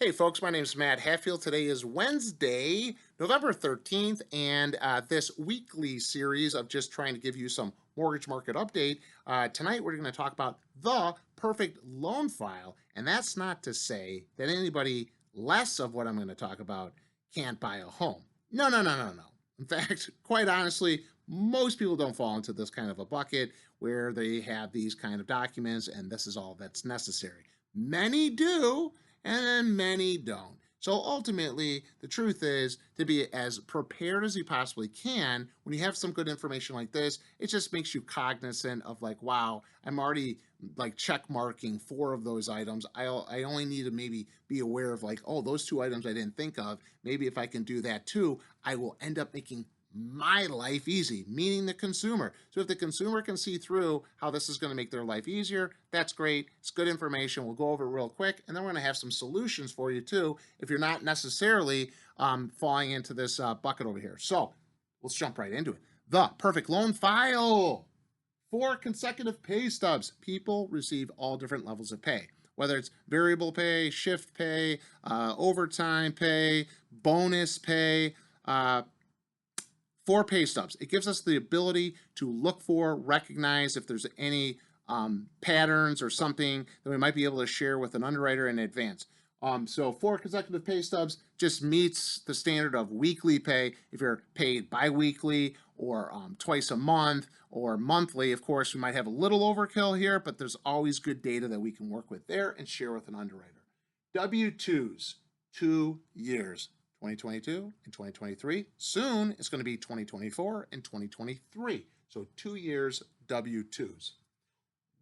Hey folks, my name is Matt Hatfield. Today is Wednesday, November 13th, and this weekly series of just trying to give you some mortgage market update. Tonight we're going to talk about the perfect loan file, and that's not to say that anybody less of what I'm going to talk about can't buy a home. No, no, no, no, no. In fact, quite honestly, most people don't fall into this kind of a bucket where they have these kind of documents and this is all that's necessary. Many do, and then many don't. So ultimately, the truth is to be as prepared as you possibly can. When you have some good information like this, it just makes you cognizant of like, wow, I'm already like check marking 4 of those items. I only need to maybe be aware of like, oh, those 2 items I didn't think of. Maybe if I can do that too, I will end up making my life easy, meaning the consumer. So if the consumer can see through how this is going to make their life easier, that's great. It's good information. We'll go over it real quick, and then we're going to have some solutions for you too if you're not necessarily falling into this bucket over here. So let's jump right into it. The perfect loan file. 4 consecutive pay stubs. People receive all different levels of pay, whether it's variable pay, shift pay, overtime pay, bonus pay, 4 pay stubs. It gives us the ability to look for, recognize if there's any patterns or something that we might be able to share with an underwriter in advance. So 4 consecutive pay stubs just meets the standard of weekly pay. If you're paid biweekly or twice a month or monthly, of course, we might have a little overkill here, but there's always good data that we can work with there and share with an underwriter. W-2s, 2 years. 2022 and 2023. Soon it's going to be 2024 and 2023. So 2 years W-2s.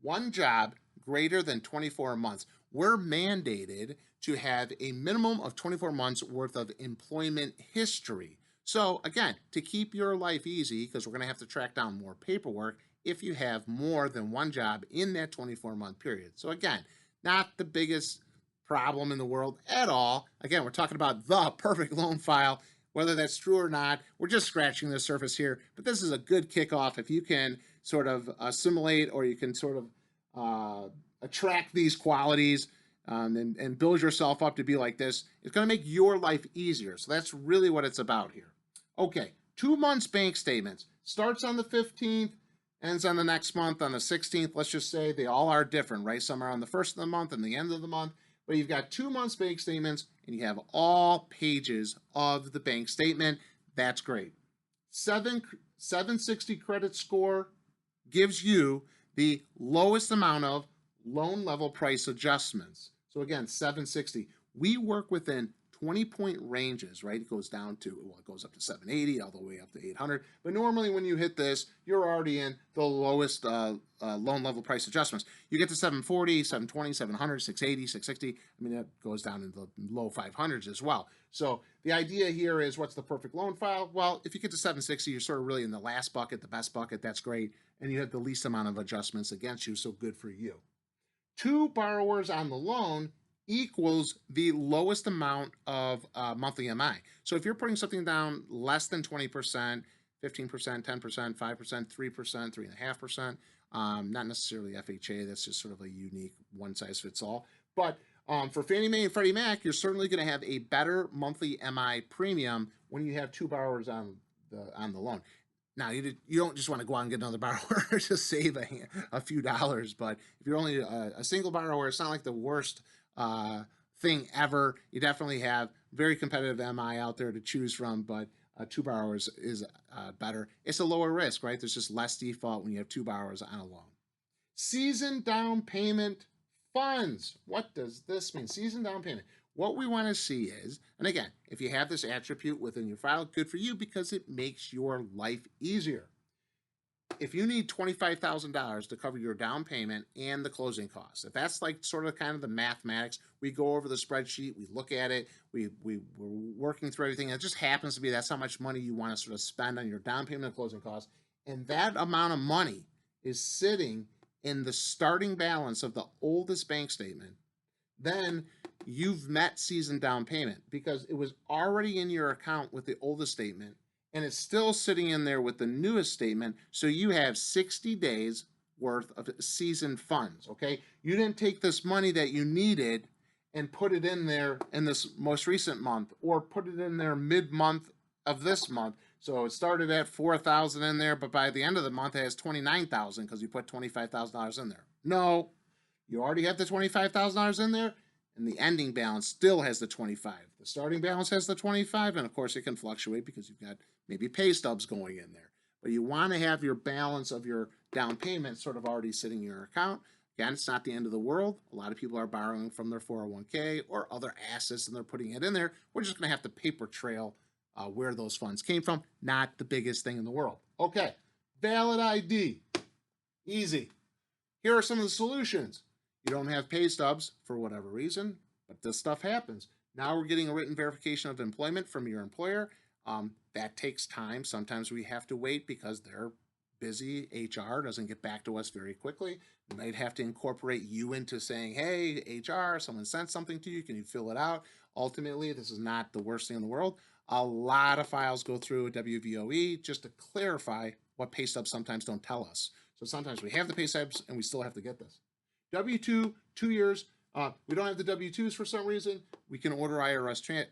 One job greater than 24 months. We're mandated to have a minimum of 24 months worth of employment history. So again, to keep your life easy, because we're going to have to track down more paperwork if you have more than one job in that 24-month period. So again, not the biggest problem in the world at all. Again, we're talking about the perfect loan file. Whether that's true or not, we're just scratching the surface here. But this is a good kickoff if you can sort of assimilate or you can sort of attract these qualities and build yourself up to be like this. It's going to make your life easier. So that's really what it's about here. Okay, 2 months bank statements. Starts on the 15th, ends on the next month on the 16th. Let's just say they all are different, right? Some are on the first of the month and the end of the month. But you've got 2 months bank statements and you have all pages of the bank statement. That's great. 760 credit score gives you the lowest amount of loan level price adjustments. So again, 760. We work within 20-point ranges, right? It goes down to, well, it goes up to 780, all the way up to 800. But normally when you hit this, you're already in the lowest loan level price adjustments. You get to 740, 720, 700, 680, 660. I mean, that goes down into the low 500s as well. So the idea here is what's the perfect loan file? Well, if you get to 760, you're sort of really in the last bucket, the best bucket. That's great. And you have the least amount of adjustments against you, so good for you. 2 borrowers on the loan equals the lowest amount of monthly MI. So if you're putting something down less than 20%, 15%, 10%, 5%, 3%, 3.5%, not necessarily FHA, that's just sort of a unique one size fits all. But for Fannie Mae and Freddie Mac, you're certainly going to have a better monthly MI premium when you have 2 borrowers on the loan. Now, you don't just want to go out and get another borrower to save a few dollars, but if you're only a single borrower, it's not like the worst thing ever. You definitely have very competitive MI out there to choose from, but 2 borrowers is better. It's a lower risk, right? There's just less default when you have 2 borrowers on a loan. Season down payment funds. What does this mean? Season down payment. What we want to see is, and again, if you have this attribute within your file, good for you because it makes your life easier. If you need $25,000 to cover your down payment and the closing costs, if that's like sort of kind of the mathematics, we go over the spreadsheet, we look at it, we're working through everything. It just happens to be that's how much money you want to sort of spend on your down payment and closing costs. And that amount of money is sitting in the starting balance of the oldest bank statement. Then you've met season down payment because it was already in your account with the oldest statement and it's still sitting in there with the newest statement. So you have 60 days worth of seasoned funds, okay? You didn't take this money that you needed and put it in there in this most recent month, or put it in there mid-month of this month. So it started at 4,000 in there, but by the end of the month it has 29,000 because you put $25,000 in there. No, you already have the $25,000 in there, and the ending balance still has the 25. The starting balance has the 25, and of course it can fluctuate because you've got maybe pay stubs going in there. But you want to have your balance of your down payment sort of already sitting in your account. Again, it's not the end of the world. A lot of people are borrowing from their 401k or other assets and they're putting it in there. We're just going to have to paper trail where those funds came from. Not the biggest thing in the world. Okay, valid ID. Easy. Here are some of the solutions. You don't have pay stubs for whatever reason, but this stuff happens. Now we're getting a written verification of employment from your employer. That takes time. Sometimes we have to wait because they're busy. HR doesn't get back to us very quickly. We might have to incorporate you into saying, hey, HR, someone sent something to you. Can you fill it out? Ultimately, this is not the worst thing in the world. A lot of files go through a WVOE just to clarify what pay stubs sometimes don't tell us. So sometimes we have the pay stubs and we still have to get this. W-2, 2 years. We don't have the W-2s for some reason. We can order IRS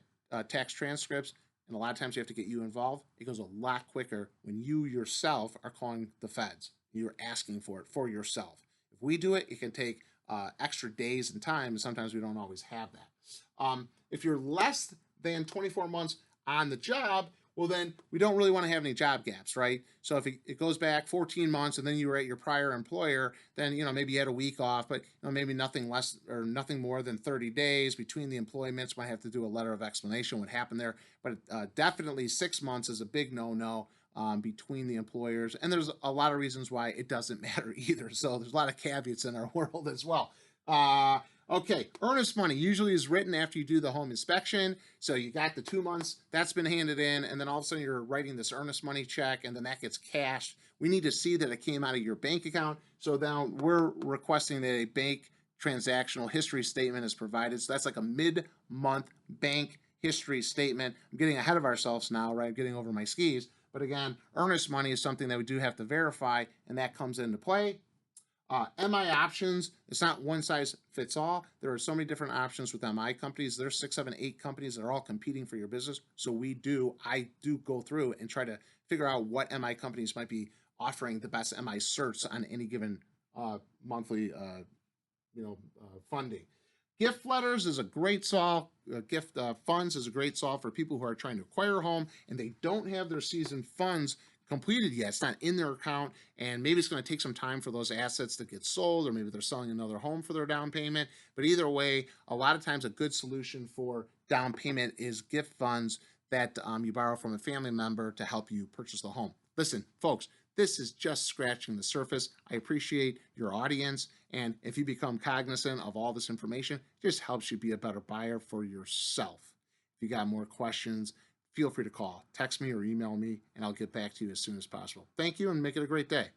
tax transcripts, and a lot of times you have to get you involved. It goes a lot quicker when you yourself are calling the feds. You're asking for it for yourself. If we do it, it can take extra days and time, and sometimes we don't always have that. If you're less than 24 months on the job, well, then we don't really want to have any job gaps, right? So if it goes back 14 months and then you were at your prior employer, then, maybe you had a week off, but, maybe nothing less or nothing more than 30 days between the employments. Might have to do a letter of explanation what happened there. But definitely 6 months is a big no-no between the employers. And there's a lot of reasons why it doesn't matter either. So there's a lot of caveats in our world as well. Okay, earnest money usually is written after you do the home inspection. So you got the 2 months, that's been handed in, and then all of a sudden you're writing this earnest money check, and then that gets cashed. We need to see that it came out of your bank account. So now we're requesting that a bank transactional history statement is provided. So that's like a mid-month bank history statement. I'm getting ahead of ourselves now, right? I'm getting over my skis. But again, earnest money is something that we do have to verify, and that comes into play. MI options, it's not one size fits all. There are so many different options with MI companies. There's 6, 7, 8 companies that are all competing for your business. So I do go through and try to figure out what MI companies might be offering the best MI certs on any given monthly funding. Gift letters is a great solve. Gift funds is a great solve for people who are trying to acquire a home and they don't have their seasoned funds completed yet. It's not in their account, and maybe it's going to take some time for those assets to get sold, or maybe they're selling another home for their down payment. But either way, a lot of times a good solution for down payment is gift funds that you borrow from a family member to help you purchase the home. Listen, folks, this is just scratching the surface. I appreciate your audience, and if you become cognizant of all this information, it just helps you be a better buyer for yourself. If you got more questions, feel free to call, text me, or email me, and I'll get back to you as soon as possible. Thank you, and make it a great day.